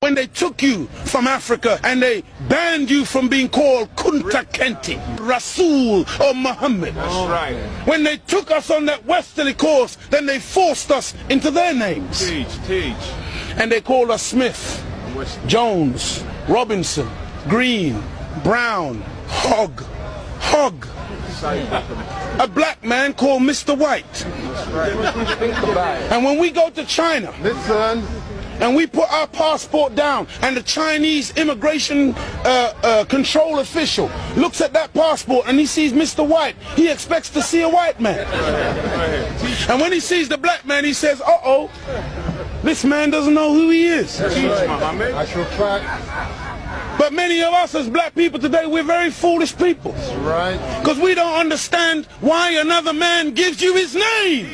when they took you from Africa and they banned you from being called Kunta Kinte, Rasul or Muhammad. That's right. When they took us on that westerly course, then they forced us into their names. Teach. And they called us Smith, Jones, Robinson, Green, Brown, Hogg. A black man called Mr. White. And when we go to China, and we put our passport down, and the Chinese immigration control official looks at that passport and he sees Mr. White, he expects to see a white man. And when he sees the black man, he says, uh-oh, this man doesn't know who he is. But many of us as black people today, we're very foolish people. Because we don't understand why another man gives you his name.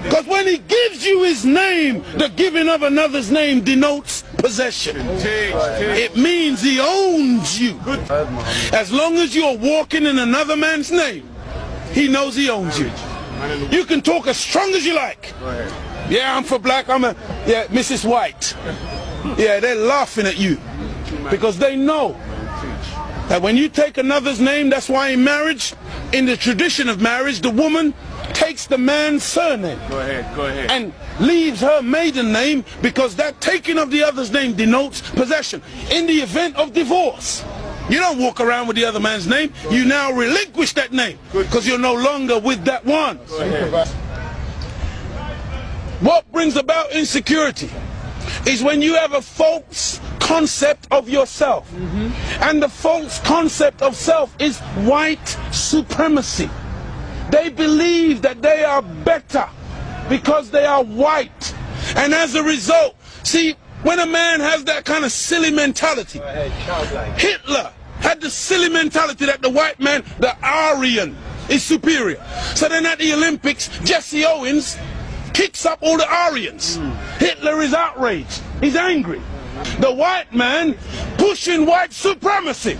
Because when he gives you his name, the giving of another's name denotes possession. It means he owns you. As long as you're walking in another man's name, he knows he owns you. You can talk as strong as you like. Yeah, I'm for black, yeah, Mrs. White. Yeah, they're laughing at you. Because they know that when you take another's name, that's why in marriage, in the tradition of marriage, the woman takes the man's surname. Go ahead. And leaves her maiden name, because that taking of the other's name denotes possession. In the event of divorce, you don't walk around with the other man's name. You now relinquish that name because you're no longer with that one. What brings about insecurity is when you have a false concept of yourself. And the false concept of self is white supremacy. They believe that they are better because they are white. And as a result, see, when a man has that kind of silly mentality, Hitler had the silly mentality that the white man, the Aryan, is superior. So then at the Olympics, Jesse Owens kicks up all the Aryans. Hitler is outraged. He's angry. The white man pushing white supremacy.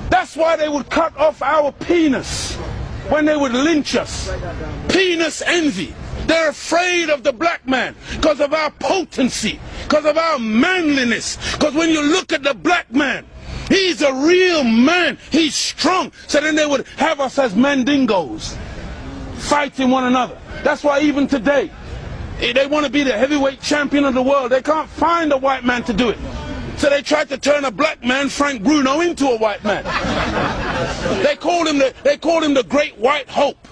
That's why they would cut off our penis when they would lynch us. Penis envy. They're afraid of the black man because of our potency, because of our manliness. Because when you look at the black man, he's a real man. He's strong. So then they would have us as mandingos, fighting one another. That's why even today, they want to be the heavyweight champion of the world. They can't find a white man to do it. So they tried to turn a black man, Frank Bruno, into a white man. They called him the Great White Hope.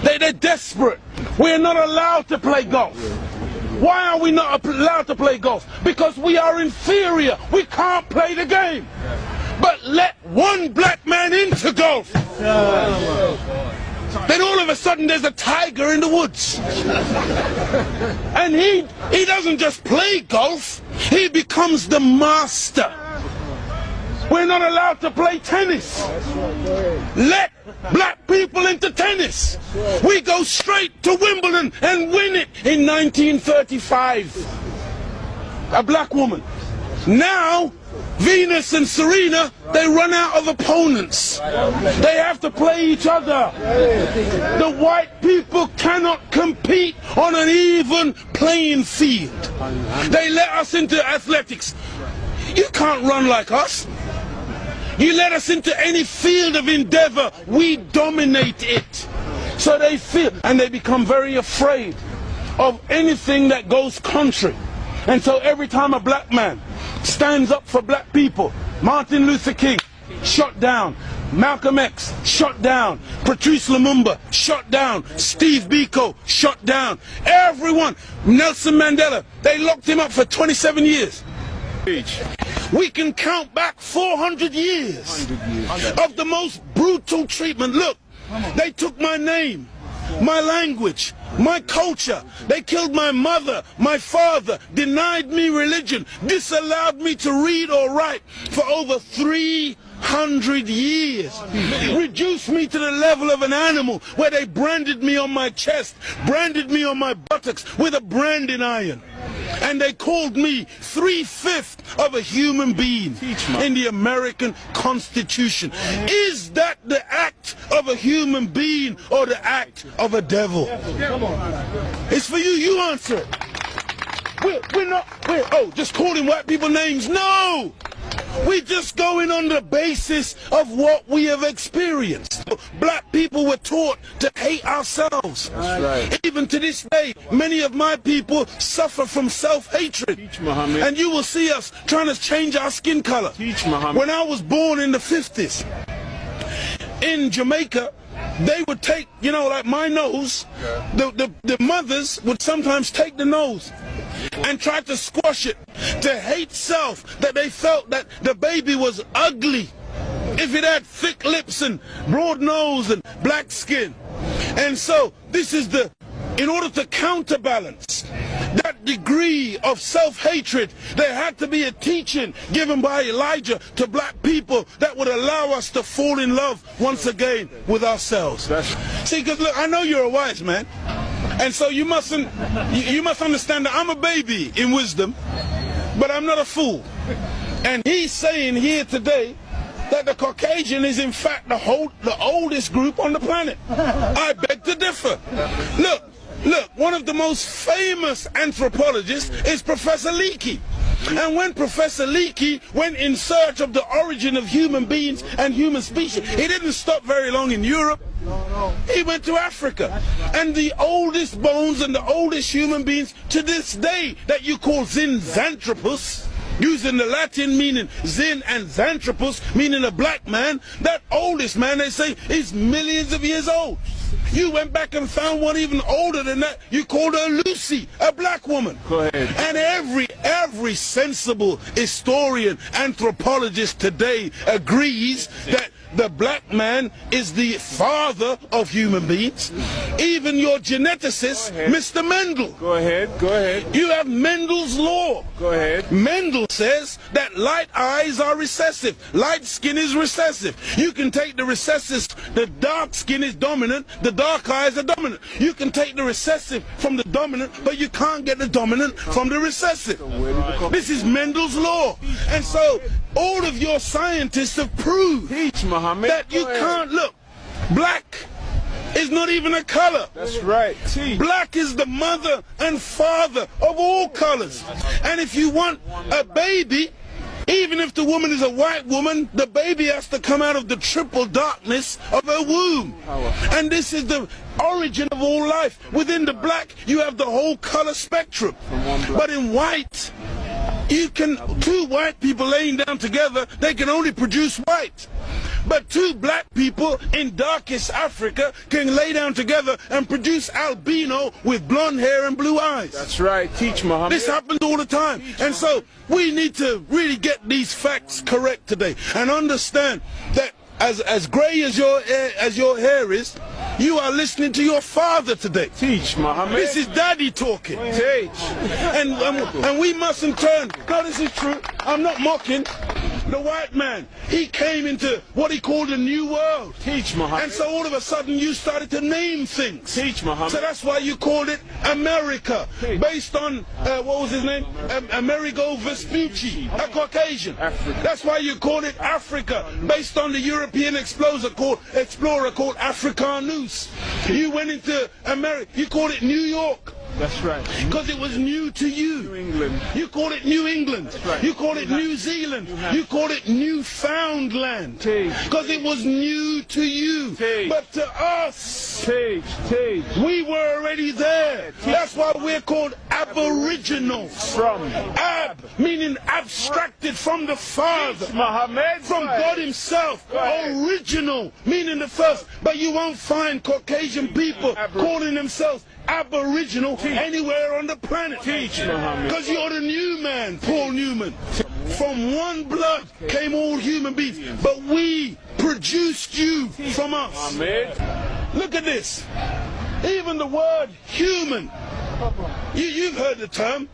They're desperate. We're not allowed to play golf. Why are we not allowed to play golf? Because we are inferior. We can't play the game. But let one black man into golf. Then all of a sudden there's a tiger in the woods. And he doesn't just play golf, he becomes the master. We're not allowed to play tennis. Let black people into tennis. We go straight to Wimbledon and win it in 1935. A black woman. Now Venus and Serena, they run out of opponents. They have to play each other. The white people cannot compete on an even playing field. They let us into athletics. You can't run like us. You let us into any field of endeavor, we dominate it. So they feel, and they become very afraid of anything that goes contrary. And so every time a black man stands up for black people, Martin Luther King, shot down. Malcolm X, shot down. Patrice Lumumba, shot down. Steve Biko, shot down. Everyone. Nelson Mandela, they locked him up for 27 years. We can count back 400 years of the most brutal treatment. Look, they took my name, my language, my culture. They killed my mother, my father, denied me religion, disallowed me to read or write for over 300 years. Reduced me to the level of an animal where they branded me on my chest, branded me on my buttocks with a branding iron. And they called me 3/5 of a human being in the American Constitution. Is that the act of a human being or the act of a devil? It's for you, you answer it. we're just calling white people names. No! We're just going on the basis of what we have experienced. Black people were taught to hate ourselves. That's right. Even to this day, many of my people suffer from self-hatred. Teach, Muhammad. And you will see us trying to change our skin color. Teach, Muhammad. When I was born in the 50s, in Jamaica, they would take, like my nose, the mothers would sometimes take the nose and try to squash it, to hate self, that they felt that the baby was ugly if it had thick lips and broad nose and black skin. And so this is in order to counterbalance that degree of self-hatred, there had to be a teaching given by Elijah to black people that would allow us to fall in love once again with ourselves. See, because look, I know you're a wise man, and so you must understand that I'm a baby in wisdom, but I'm not a fool. And he's saying here today that the Caucasian is in fact the oldest group on the planet. I beg to differ. Look, one of the most famous anthropologists is Professor Leakey. And when Professor Leakey went in search of the origin of human beings and human species, he didn't stop very long in Europe. He went to Africa. And the oldest bones and the oldest human beings to this day that you call Zinjanthropus, using the Latin meaning Zin and Xanthropus, meaning a black man, that oldest man, they say, is millions of years old. You went back and found one even older than that. You called her Lucy, a black woman. Go ahead. And every sensible historian, anthropologist today agrees that the black man is the father of human beings. Even your geneticist, Mr. Mendel. Go ahead. You have Mendel's law. Go ahead. Mendel says that light eyes are recessive. Light skin is recessive. You can take the recessive, the dark skin is dominant, the dark eyes are dominant. You can take the recessive from the dominant, but you can't get the dominant from the recessive. This is Mendel's law. And so all of your scientists have proved that you can't look. Black is not even a color. That's right. Black is the mother and father of all colors. And if you want a baby, even if the woman is a white woman, the baby has to come out of the triple darkness of her womb. And this is the origin of all life. Within the black, you have the whole color spectrum. But in white, two white people laying down together, they can only produce white. But two black people in darkest Africa can lay down together and produce albino with blonde hair and blue eyes. That's right. Teach, Muhammad. This happens all the time. And so we need to really get these facts correct today and understand that as gray as your hair is, you are listening to your father today. Teach, Muhammad. This is daddy talking. Teach. And we mustn't turn. No, this is true. I'm not mocking. The white man, he came into what he called a new world. Teach, Muhammad. And so all of a sudden you started to name things. Teach, Muhammad. So that's why you called it America, based on, what was his name? Amerigo Vespucci, a Caucasian. Africa. That's why you called it Africa, based on the European explorer called Africanus. You went into America, you called it New York. That's right. Because it was new to you. New England. You called it New England. That's right. You called it New Zealand. You called it Newfoundland. Because it was new to you. But to us, we were already there. That's why we're called aboriginals. From Ab, meaning abstracted from the Father. Muhammad. From God himself. Original, meaning the first. But you won't find Caucasian people calling themselves aboriginal anywhere on the planet. Because you're the new man, Paul Newman. From one blood came all human beings, but we produced you from us. Look at this. Even the word human, you've heard the term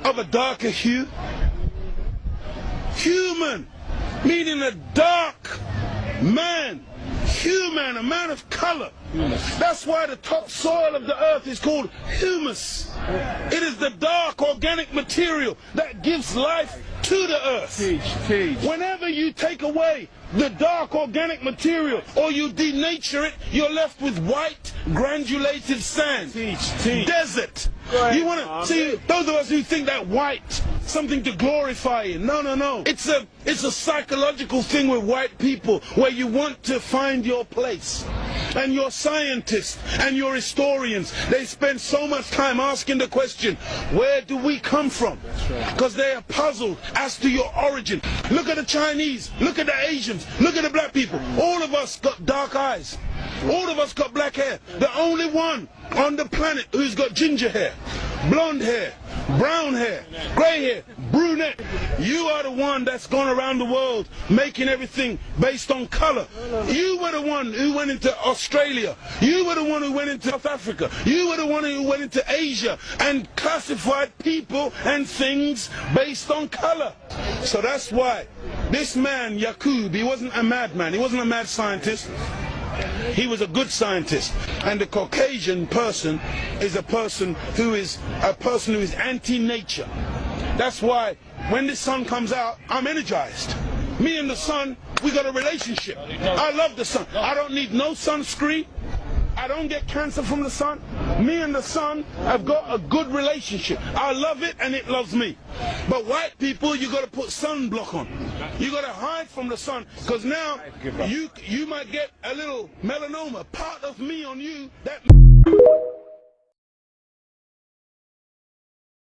of a darker hue. Human, meaning a dark man. Human, a man of color. That's why the topsoil of the earth is called humus. It is the dark organic material that gives life to the earth. Teach. Whenever you take away the dark organic material or you denature it, you're left with white granulated sand. Teach. Desert. You want to see those of us who think that white something to glorify in. No. It's a psychological thing with white people where you want to find your place. And your scientists and your historians, they spend so much time asking the question, where do we come from? Because they are puzzled as to your origin. Look at the Chinese, look at the Asians, look at the black people. All of us got dark eyes. All of us got black hair. The only one on the planet who's got ginger hair, blonde hair, brown hair, grey hair, brunette. You are the one that's gone around the world making everything based on color. You were the one who went into Australia. You were the one who went into South Africa. You were the one who went into Asia and classified people and things based on color. So that's why this man, Yaqub, he wasn't a madman. He wasn't a mad scientist. He was a good scientist. And the Caucasian person is a person who is anti-nature. That's why when the sun comes out, I'm energized. Me and the sun, we got a relationship. I love the sun. I don't need no sunscreen. I don't get cancer from the sun. Me and the sun have got a good relationship. I love it and it loves me. But white people, you got to put sunblock on. You got to hide from the sun, because now you might get a little melanoma, part of me on you that